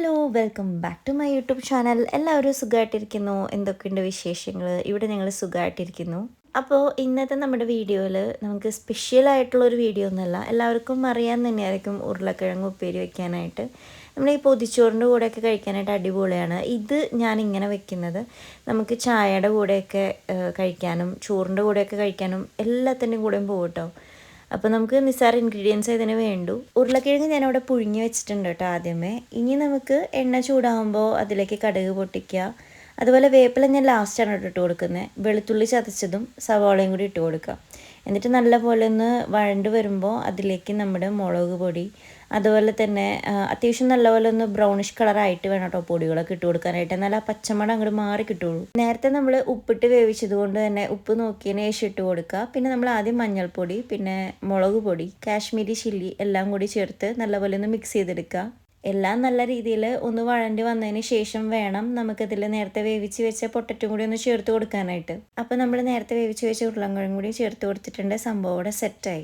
Hello welcome back to my YouTube channel. എല്ലാവരും സുഖമായിട്ടിരിക്കുന്നു. എന്തൊക്കെയുണ്ട് വിശേഷങ്ങൾ? ഇവിടെ ഞങ്ങൾ സുഖമായിട്ടിരിക്കുന്നു. അപ്പോൾ ഇന്നത്തെ നമ്മുടെ വീഡിയോയിൽ നമുക്ക് സ്പെഷ്യലായിട്ടുള്ളൊരു വീഡിയോ ഒന്നുമല്ല, എല്ലാവർക്കും അറിയാൻ തന്നെയായിരിക്കും ഉരുളക്കിഴങ്ങ് ഉപ്പേരി വയ്ക്കാനായിട്ട്. നമ്മുടെ ഈ പൊതിച്ചോറിൻ്റെ കൂടെയൊക്കെ കഴിക്കാനായിട്ട് അടിപൊളിയാണ്. ഇത് ഞാനിങ്ങനെ വെക്കുന്നത് നമുക്ക് ചായയുടെ കൂടെയൊക്കെ കഴിക്കാനും ചോറിൻ്റെ കൂടെയൊക്കെ കഴിക്കാനും എല്ലാത്തിൻ്റെയും കൂടെയും പോകും കേട്ടോ. അപ്പോൾ നമുക്ക് നിസ്സാര ഇൻഗ്രീഡിയൻസ് ഇതിന് വേണ്ടു. ഉരുളക്കിഴങ്ങ് ഞാനവിടെ പുഴുങ്ങി വെച്ചിട്ടുണ്ട് കേട്ടോ ആദ്യമേ. ഇനി നമുക്ക് എണ്ണ ചൂടാകുമ്പോൾ അതിലേക്ക് കടുക് പൊട്ടിക്കുക. അതുപോലെ വേപ്പില ഞാൻ ലാസ്റ്റാണ് ഇട്ട് കൊടുക്കുന്നത്. വെളുത്തുള്ളി ചതച്ചതും സവാളയും കൂടി ഇട്ട് കൊടുക്കുക. എന്നിട്ട് നല്ലപോലെ ഒന്ന് വഴണ്ട് വരുമ്പോൾ അതിലേക്ക് നമ്മുടെ മുളക് പൊടി, അതുപോലെ തന്നെ അത്യാവശ്യം നല്ലപോലെ ഒന്ന് ബ്രൗണിഷ് കളറായിട്ട് വേണം കേട്ടോ പൊടികളൊക്കെ ഇട്ട് കൊടുക്കാനായിട്ട്. എന്നാൽ ആ പച്ചമണം അങ്ങോട്ട് മാറി കിട്ടുള്ളൂ. നേരത്തെ നമ്മൾ ഉപ്പിട്ട് വേവിച്ചത് കൊണ്ട് തന്നെ ഉപ്പ് നോക്കിയതിന് ശേഷം ഇട്ട് കൊടുക്കുക. പിന്നെ നമ്മൾ ആദ്യം മഞ്ഞൾപ്പൊടി, പിന്നെ മുളക് പൊടി, കാശ്മീരി ചില്ലി എല്ലാം കൂടി ചേർത്ത് നല്ലപോലെ ഒന്ന് മിക്സ് ചെയ്തെടുക്കുക. എല്ലാം നല്ല രീതിയിൽ ഒന്ന് വഴണ്ടി വന്നതിന് ശേഷം വേണം നമുക്കതിൽ നേരത്തെ വേവിച്ച് വെച്ച പൊട്ടറ്റും കൂടി ഒന്ന് ചേർത്ത് കൊടുക്കാനായിട്ട്. അപ്പോൾ നമ്മൾ നേരത്തെ വേവിച്ച് വെച്ച ഉരുളൻകിഴങ്ങും കൂടി ചേർത്ത് കൊടുത്തിട്ടുണ്ട്. സംഭവം ഇവിടെ സെറ്റായി.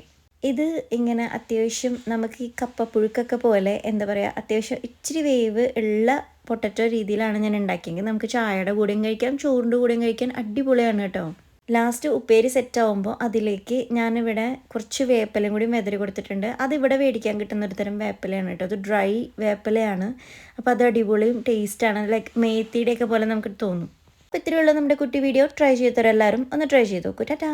ഇത് ഇങ്ങനെ അത്യാവശ്യം നമുക്ക് ഈ കപ്പപ്പുഴുക്കൊക്കെ പോലെ എന്താ പറയുക, അത്യാവശ്യം ഇച്ചിരി വേവ് ഉള്ള പൊട്ടറ്റോ രീതിയിലാണ് ഞാൻ ഉണ്ടാക്കിയെങ്കിൽ നമുക്ക് ചായയുടെ കൂടെയും കഴിക്കാം, ചോറിൻ്റെ കൂടെയും കഴിക്കാൻ അടിപൊളിയാണ് കേട്ടോ. ലാസ്റ്റ് ഉപ്പേരി സെറ്റാവുമ്പോൾ അതിലേക്ക് ഞാനിവിടെ കുറച്ച് വേപ്പിലയും കൂടി മെതറി കൊടുത്തിട്ടുണ്ട്. അതിവിടെ മേടിക്കാൻ കിട്ടുന്ന ഒരു തരം വേപ്പിലയാണ് കേട്ടോ. അത് ഡ്രൈ വേപ്പിലയാണ്. അപ്പോൾ അത് അടിപൊളിയും ടേസ്റ്റാണ്. ലൈക്ക് മേത്തിയുടെയൊക്കെ പോലെ നമുക്ക് തോന്നും. അപ്പോൾ ഇത്രയുള്ള നമ്മുടെ കുട്ടി വീഡിയോ. ട്രൈ ചെയ്തവരെല്ലാവരും ഒന്ന് ട്രൈ ചെയ്ത് നോക്കൂ. ടാറ്റാ.